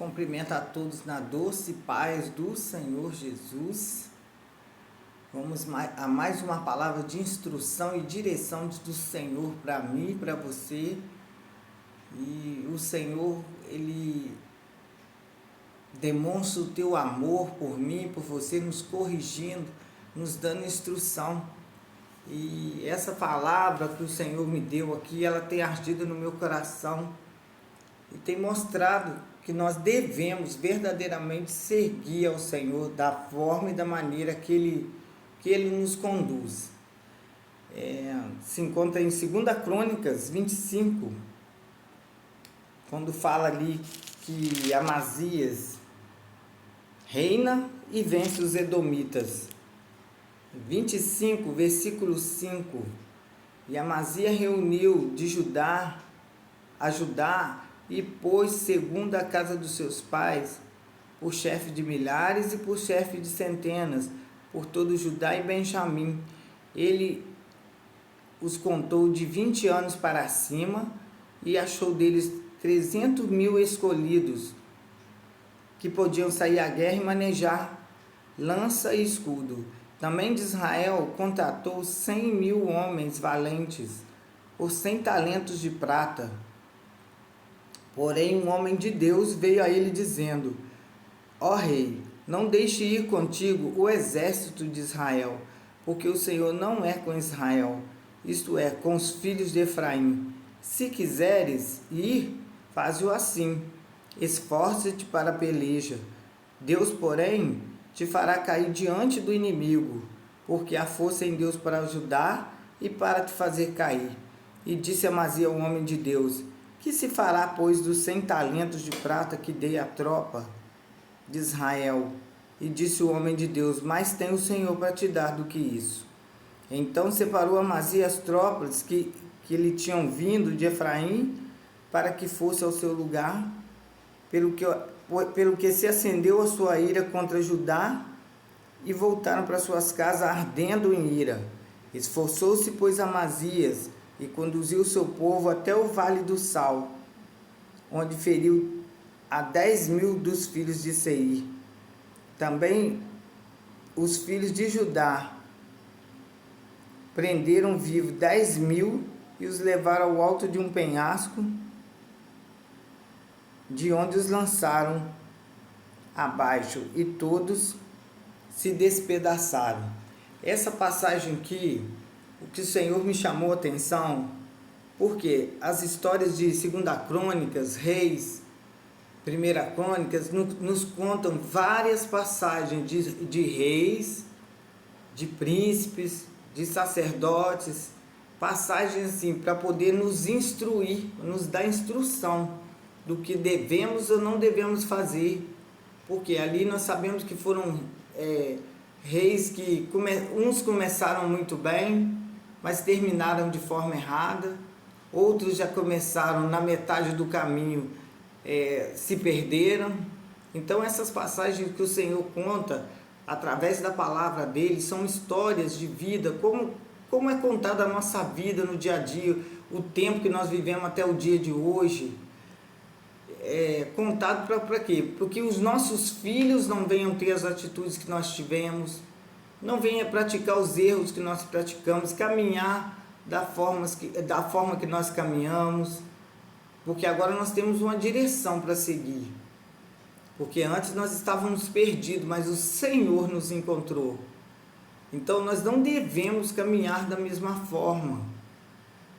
Cumprimento a todos na doce paz do Senhor Jesus. Vamos a mais uma palavra de instrução e direção do Senhor para mim e para você. E o Senhor, Ele demonstra o teu amor por mim, por você, nos corrigindo, nos dando instrução. E essa palavra que o Senhor me deu aqui, ela tem ardido no meu coração e tem mostrado que nós devemos verdadeiramente seguir ao Senhor da forma e da maneira que Ele nos conduz. Se encontra em 2 Crônicas 25, quando fala ali que Amazias reina e vence os edomitas. 25, versículo 5. E Amazias reuniu de Judá e pôs segundo a casa dos seus pais, por chefe de milhares e por chefe de centenas, por todo Judá e Benjamim. Ele os contou de 20 anos para cima e achou deles 300.000 escolhidos, que podiam sair à guerra e manejar lança e escudo. Também de Israel contratou 100.000 homens valentes, por 100 talentos de prata. Porém, um homem de Deus veio a ele dizendo: ó rei, não deixe ir contigo o exército de Israel, porque o Senhor não é com Israel, isto é, com os filhos de Efraim. Se quiseres ir, faze-o assim, esforce-te para a peleja. Deus, porém, te fará cair diante do inimigo, porque há força em Deus para ajudar e para te fazer cair. E disse Amazias, o homem de Deus: que se fará, pois, dos 100 talentos de prata que dei à tropa de Israel? E disse o homem de Deus: mais tem o Senhor para te dar do que isso. Então separou Amazias as tropas que lhe tinham vindo de Efraim, para que fosse ao seu lugar, pelo que se acendeu a sua ira contra Judá, e voltaram para suas casas ardendo em ira. Esforçou-se, pois, Amazias, e conduziu o seu povo até o vale do Sal, onde feriu a 10.000 dos filhos de Seir. Também os filhos de Judá prenderam vivos 10.000 e os levaram ao alto de um penhasco, de onde os lançaram abaixo, e todos se despedaçaram. Essa passagem aqui, o que o Senhor me chamou a atenção, porque as histórias de 2 Crônicas, Reis, 1 Crônicas, nos contam várias passagens de reis, de príncipes, de sacerdotes, passagens assim, para poder nos instruir, nos dar instrução do que devemos ou não devemos fazer, porque ali nós sabemos que foram reis que uns começaram muito bem, mas terminaram de forma errada, outros já começaram na metade do caminho, se perderam. Então essas passagens que o Senhor conta através da palavra dele são histórias de vida, como é contada a nossa vida no dia a dia, o tempo que nós vivemos até o dia de hoje, contado para quê? Porque os nossos filhos não venham ter as atitudes que nós tivemos, não venham praticar os erros que nós praticamos, caminhar da forma que nós caminhamos, porque agora nós temos uma direção para seguir, porque antes nós estávamos perdidos, mas o Senhor nos encontrou. Então nós não devemos caminhar da mesma forma.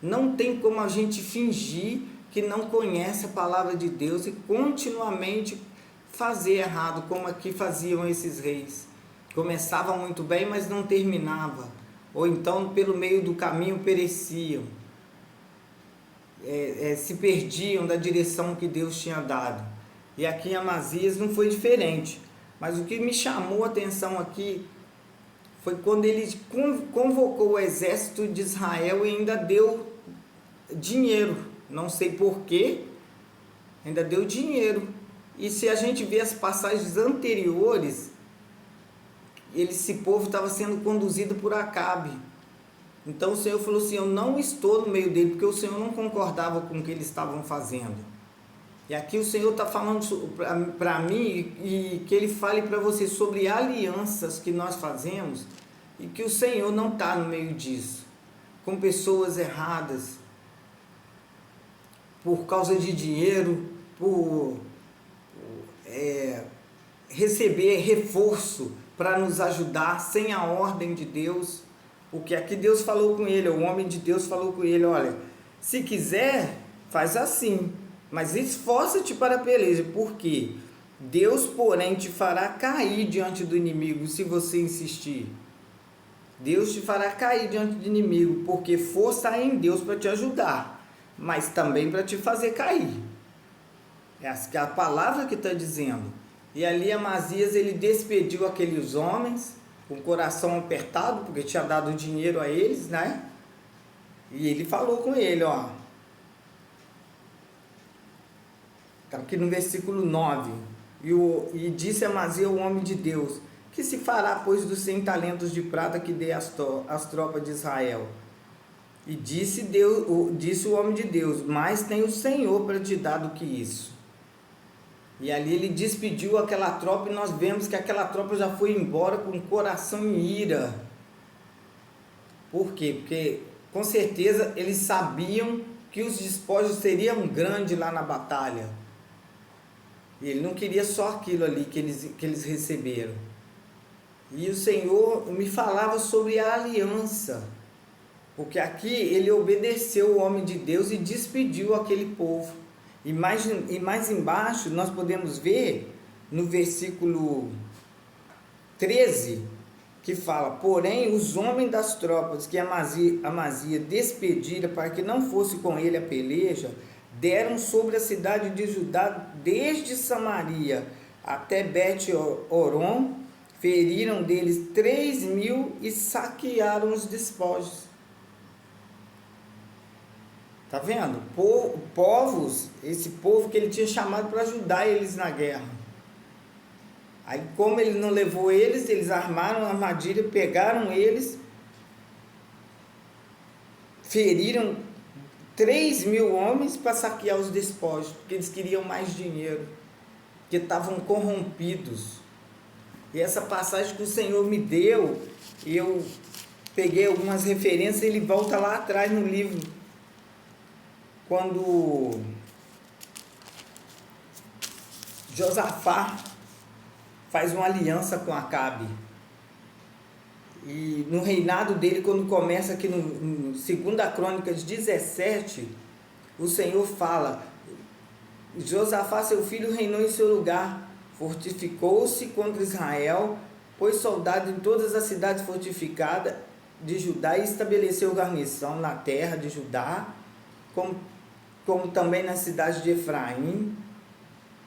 Não tem como a gente fingir que não conhece a palavra de Deus e continuamente fazer errado, como aqui faziam esses reis. Começavam muito bem, mas não terminava, ou então pelo meio do caminho pereciam, se perdiam da direção que Deus tinha dado. E aqui em Amazias não foi diferente, mas o que me chamou a atenção aqui foi quando ele convocou o exército de Israel e ainda deu dinheiro, não sei porquê, ainda deu dinheiro. E se a gente vê as passagens anteriores, esse povo estava sendo conduzido por Acabe. Então o Senhor falou assim: eu não estou no meio dele, porque o Senhor não concordava com o que eles estavam fazendo. E aqui o Senhor está falando para mim e que Ele fale para você sobre alianças que nós fazemos e que o Senhor não está no meio disso, com pessoas erradas, por causa de dinheiro, por receber reforço para nos ajudar sem a ordem de Deus. Porque aqui Deus falou com ele, o homem de Deus falou com ele, olha, se quiser, faz assim, mas esforça-te para a peleja, porque Deus, porém, te fará cair diante do inimigo se você insistir. Deus te fará cair diante do inimigo, porque força há em Deus para te ajudar, mas também para te fazer cair. É a palavra que está dizendo. E ali Amazias, ele despediu aqueles homens, com o coração apertado, porque tinha dado dinheiro a eles, né? E ele falou com ele, ó. Está aqui no versículo 9. E disse Amazias, o homem de Deus, que se fará, pois, dos 100 talentos de prata que dei às tropas de Israel? E disse o homem de Deus, mais tem o Senhor para te dar do que isso. E ali ele despediu aquela tropa e nós vemos que aquela tropa já foi embora com o coração em ira. Por quê? Porque com certeza eles sabiam que os despojos seriam grandes lá na batalha. E ele não queria só aquilo ali que eles receberam. E o Senhor me falava sobre a aliança. Porque aqui ele obedeceu o homem de Deus e despediu aquele povo. E mais embaixo nós podemos ver no versículo 13, que fala, porém os homens das tropas que Amazia despedira para que não fosse com ele a peleja, deram sobre a cidade de Judá desde Samaria até Bet-Horon, feriram deles 3.000 e saquearam os despojos. Tá vendo? Esse povo que ele tinha chamado para ajudar eles na guerra. Aí, como ele não levou eles armaram a armadilha, pegaram eles, feriram 3.000 homens para saquear os despojos, porque eles queriam mais dinheiro, porque estavam corrompidos. E essa passagem que o Senhor me deu, eu peguei algumas referências, ele volta lá atrás no livro, quando Josafá faz uma aliança com Acabe. E no reinado dele, quando começa aqui no 2 Crônicas 17, o Senhor fala, Josafá, seu filho, reinou em seu lugar, fortificou-se contra Israel, pôs soldados em todas as cidades fortificadas de Judá e estabeleceu guarnição na terra de Judá, como também na cidade de Efraim,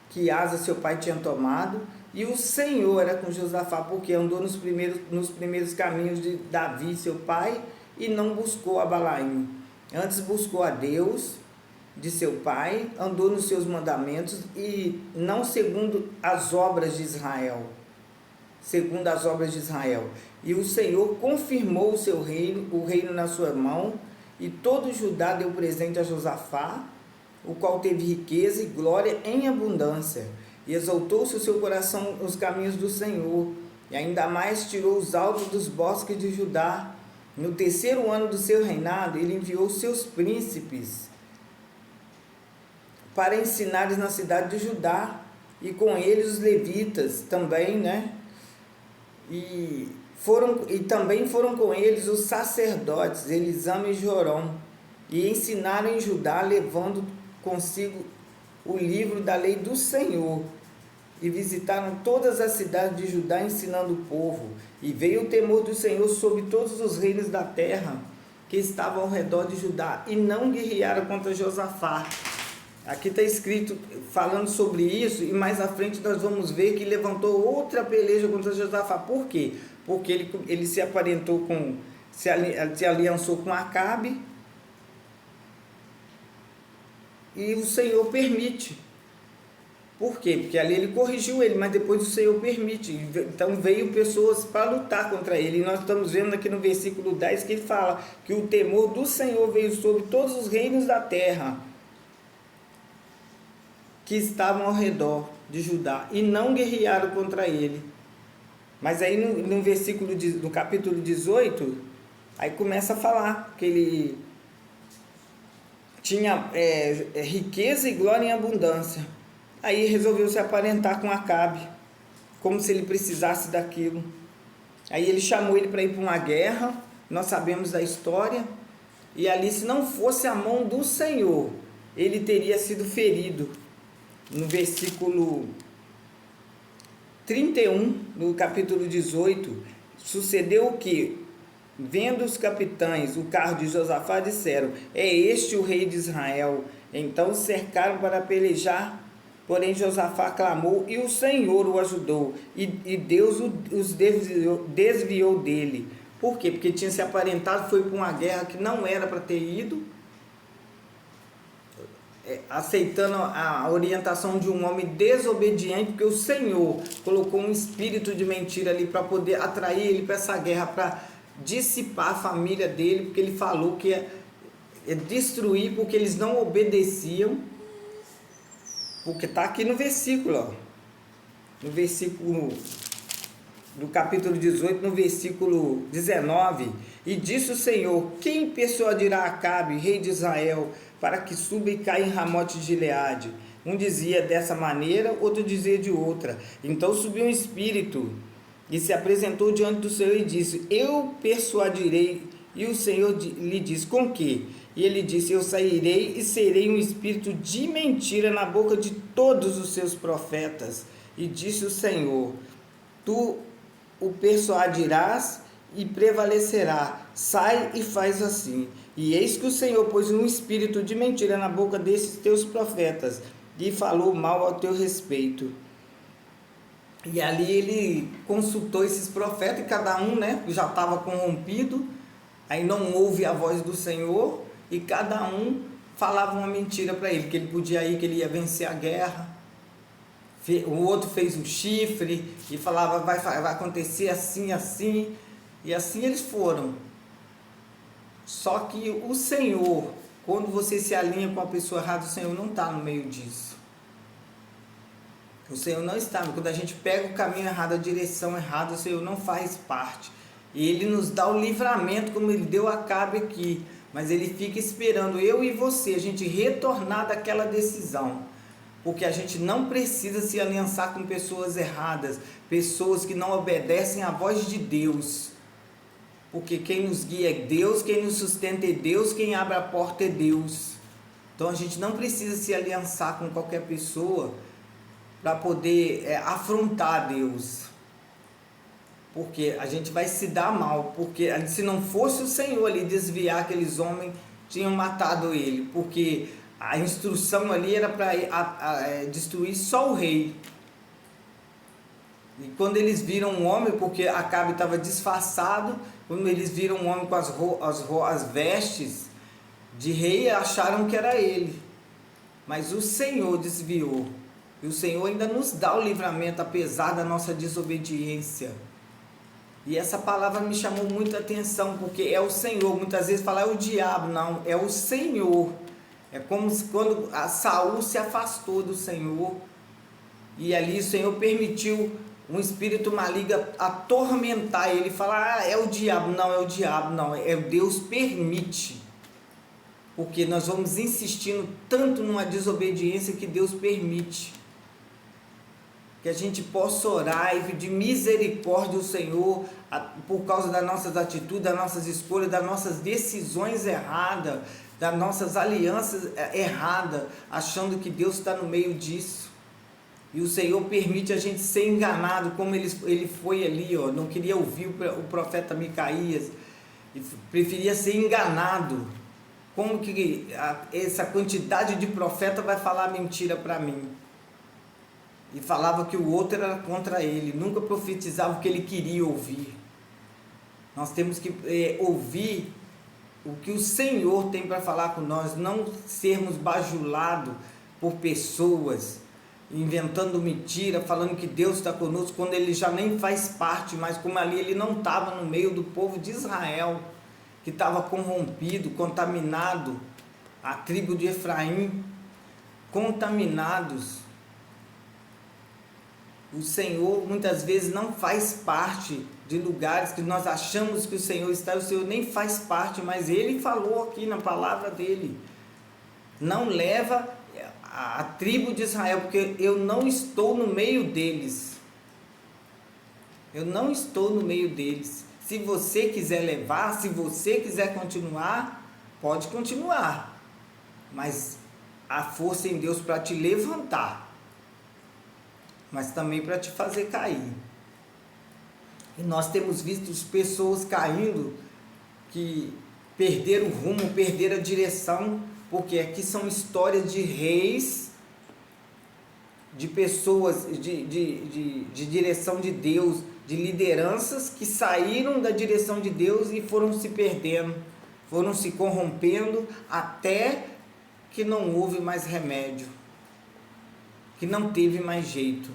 que Asa seu pai tinha tomado, e o Senhor era com Josafá, porque andou nos primeiros caminhos de Davi seu pai, e não buscou a Balaim, antes buscou a Deus de seu pai, andou nos seus mandamentos, e não segundo as obras de Israel, e o Senhor confirmou o seu reino, o reino na sua mão, e todo Judá deu presente a Josafá, o qual teve riqueza e glória em abundância, e exaltou-se o seu coração nos caminhos do Senhor, e ainda mais tirou os altos dos bosques de Judá. No 3º ano do seu reinado, ele enviou seus príncipes para ensinar na cidade de Judá, e com eles os levitas também, né? E também foram com eles os sacerdotes Elisama e Jorão, e ensinaram em Judá, levando consigo o livro da lei do Senhor, e visitaram todas as cidades de Judá, ensinando o povo. E veio o temor do Senhor sobre todos os reinos da terra que estavam ao redor de Judá, e não guerrearam contra Josafá. Aqui está escrito, falando sobre isso, e mais à frente nós vamos ver que levantou outra peleja contra Josafá. Por quê? Porque ele se aparentou se aliançou com Acabe, e o Senhor permite. Por quê? Porque ali ele corrigiu ele, mas depois o Senhor permite. Então veio pessoas para lutar contra ele. E nós estamos vendo aqui no versículo 10 que ele fala que o temor do Senhor veio sobre todos os reinos da terra. que estavam ao redor de Judá e não guerrearam contra ele. Mas aí no versículo no capítulo 18, aí começa a falar que ele tinha riqueza e glória em abundância. Aí resolveu se aparentar com Acabe, como se ele precisasse daquilo. Aí ele chamou ele para ir para uma guerra, nós sabemos da história, e ali, se não fosse a mão do Senhor, ele teria sido ferido. No versículo 31, no capítulo 18, sucedeu o que? Vendo os capitães o carro de Josafá, disseram: é este o rei de Israel. Então cercaram para pelejar, porém Josafá clamou e o Senhor o ajudou, e Deus os desviou dele. Por quê? Porque tinha se aparentado, foi para uma guerra que não era para ter ido, aceitando a orientação de um homem desobediente, porque o Senhor colocou um espírito de mentira ali para poder atrair ele para essa guerra, para dissipar a família dele, porque ele falou que ia destruir, porque eles não obedeciam, porque está aqui no versículo, ó, no versículo do capítulo 18, no versículo 19, e disse o Senhor: quem persuadirá Acabe, rei de Israel, para que suba e caia em Ramote de Gileade? Um dizia dessa maneira, outro dizia de outra. Então subiu um espírito e se apresentou diante do Senhor e disse: eu persuadirei. E o Senhor lhe disse: com que? E ele disse: eu sairei e serei um espírito de mentira na boca de todos os seus profetas. E disse o Senhor: tu o persuadirás e prevalecerá. Sai e faz assim. E eis que o Senhor pôs um espírito de mentira na boca desses teus profetas e falou mal ao teu respeito. E ali ele consultou esses profetas, e cada um, já estava corrompido, aí não ouve a voz do Senhor, e cada um falava uma mentira para ele, que ele podia ir, que ele ia vencer a guerra. O outro fez um chifre e falava: vai acontecer assim, assim, e assim eles foram. Só que o Senhor, quando você se alinha com a pessoa errada, o Senhor não está no meio disso. O Senhor não está. Quando a gente pega o caminho errado, a direção errada, o Senhor não faz parte. E Ele nos dá o livramento, como Ele deu a Acabe aqui. Mas Ele fica esperando eu e você, a gente retornar daquela decisão. Porque a gente não precisa se aliançar com pessoas erradas, pessoas que não obedecem à voz de Deus. Porque quem nos guia é Deus, quem nos sustenta é Deus, quem abre a porta é Deus. Então a gente não precisa se aliançar com qualquer pessoa para poder afrontar Deus. Porque a gente vai se dar mal. Porque se não fosse o Senhor ali desviar aqueles homens, tinham matado ele. Porque a instrução ali era para destruir só o rei. E quando eles viram um homem, porque Acabe estava disfarçado, quando eles viram um homem com as vestes de rei, acharam que era ele. Mas o Senhor desviou. E o Senhor ainda nos dá o livramento, apesar da nossa desobediência. E essa palavra me chamou muita atenção, porque é o Senhor. Muitas vezes fala é o diabo, não, é o Senhor. É como quando Saul se afastou do Senhor, e ali o Senhor permitiu um espírito maligno atormentar ele, falar: é o diabo. Não é o diabo, não, é Deus permite. Porque nós vamos insistindo tanto numa desobediência que Deus permite. Que a gente possa orar e pedir misericórdia ao Senhor por causa das nossas atitudes, das nossas escolhas, das nossas decisões erradas, das nossas alianças erradas, achando que Deus está no meio disso. E o Senhor permite a gente ser enganado, como ele foi ali, não queria ouvir o profeta Micaías, preferia ser enganado. Como que essa quantidade de profeta vai falar mentira para mim? E falava que o outro era contra ele, nunca profetizava o que ele queria ouvir. Nós temos que ouvir o que o Senhor tem para falar com nós, não sermos bajulados por pessoas, inventando mentira, falando que Deus está conosco, quando Ele já nem faz parte, mas como ali Ele não estava no meio do povo de Israel, que estava corrompido, contaminado, a tribo de Efraim, contaminados. O Senhor muitas vezes não faz parte de lugares que nós achamos que o Senhor está, o Senhor nem faz parte, mas Ele falou aqui na palavra dEle, não leva a tribo de Israel, porque eu não estou no meio deles. Eu não estou no meio deles. Se você quiser levar, se você quiser continuar, pode continuar, mas a força em Deus para te levantar, mas também para te fazer cair. E nós temos visto pessoas caindo que perderam o rumo, perderam a direção, porque aqui são histórias de reis, de pessoas de direção de Deus, de lideranças que saíram da direção de Deus e foram se perdendo, foram se corrompendo, até que não houve mais remédio, que não teve mais jeito,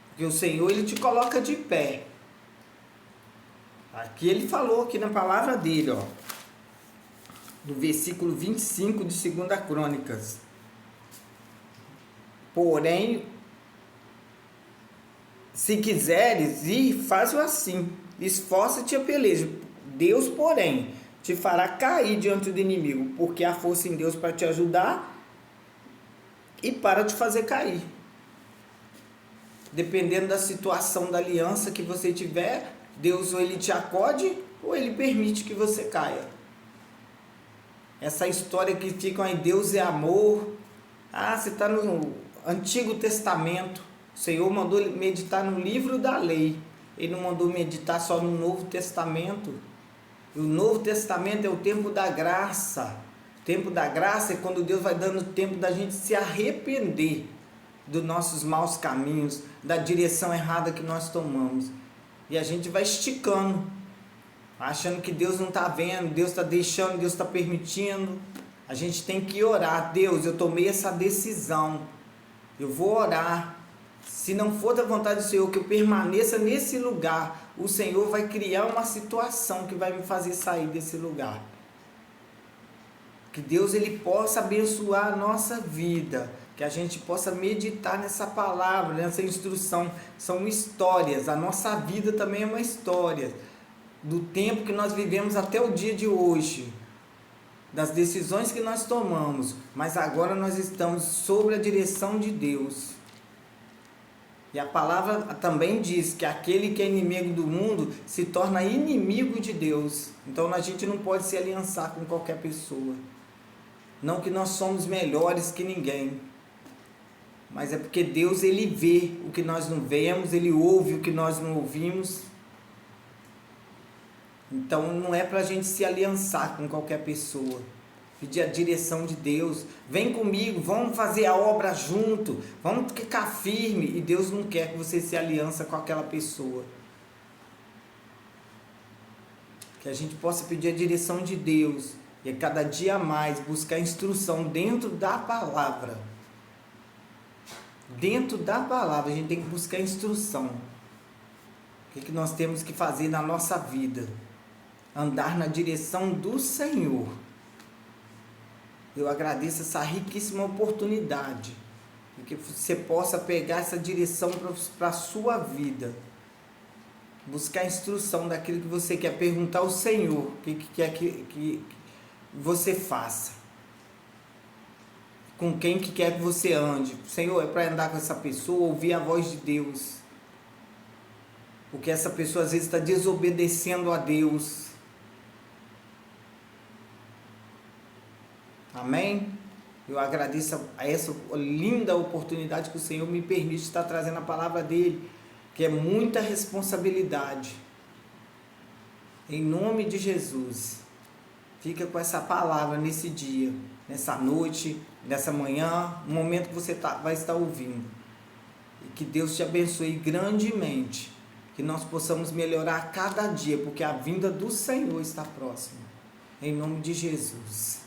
porque o Senhor, Ele te coloca de pé. Aqui Ele falou, aqui na palavra dEle, ó, no versículo 25 de 2 Crônicas: porém, se quiseres ir, faz-o assim, esforça-te a peleja. Deus, porém, te fará cair diante do inimigo, porque há força em Deus para te ajudar e para te fazer cair. Dependendo da situação da aliança que você tiver, Deus ou Ele te acode ou Ele permite que você caia. Essa história que ficam aí, Deus é amor. Você está no Antigo Testamento. O Senhor mandou meditar no livro da lei. Ele não mandou meditar só no Novo Testamento. E o Novo Testamento é o tempo da graça. O tempo da graça é quando Deus vai dando tempo da gente se arrepender dos nossos maus caminhos, da direção errada que nós tomamos. E a gente vai esticando, achando que Deus não está vendo, Deus está deixando, Deus está permitindo. A gente tem que orar. Deus, eu tomei essa decisão, eu vou orar. Se não for da vontade do Senhor que eu permaneça nesse lugar, o Senhor vai criar uma situação que vai me fazer sair desse lugar. Que Deus, Ele possa abençoar a nossa vida, que a gente possa meditar nessa palavra, nessa instrução. São histórias, a nossa vida também é uma história, do tempo que nós vivemos até o dia de hoje, das decisões que nós tomamos, mas agora nós estamos sob a direção de Deus. E a palavra também diz que aquele que é inimigo do mundo se torna inimigo de Deus. Então a gente não pode se aliançar com qualquer pessoa. Não que nós somos melhores que ninguém, mas é porque Deus, Ele vê o que nós não vemos, Ele ouve o que nós não ouvimos. Então não é para a gente se aliançar com qualquer pessoa. Pedir a direção de Deus. Vem comigo, vamos fazer a obra junto, vamos ficar firme. E Deus não quer que você se aliança com aquela pessoa. Que a gente possa pedir a direção de Deus e a cada dia mais buscar instrução dentro da palavra. Dentro da palavra a gente tem que buscar instrução. O que nós temos que fazer na nossa vida? Andar na direção do Senhor. Eu agradeço essa riquíssima oportunidade, que você possa pegar essa direção para a sua vida, buscar instrução daquilo que você quer, perguntar ao Senhor o que quer que você faça, com quem que quer que você ande. Senhor, é para andar com essa pessoa, ouvir a voz de Deus, porque essa pessoa às vezes está desobedecendo a Deus. Amém? Eu agradeço a essa linda oportunidade que o Senhor me permite estar trazendo a palavra dEle, que é muita responsabilidade. Em nome de Jesus, fica com essa palavra nesse dia, nessa noite, nessa manhã, no momento que você vai estar ouvindo. E que Deus te abençoe grandemente, que nós possamos melhorar cada dia, porque a vinda do Senhor está próxima. Em nome de Jesus.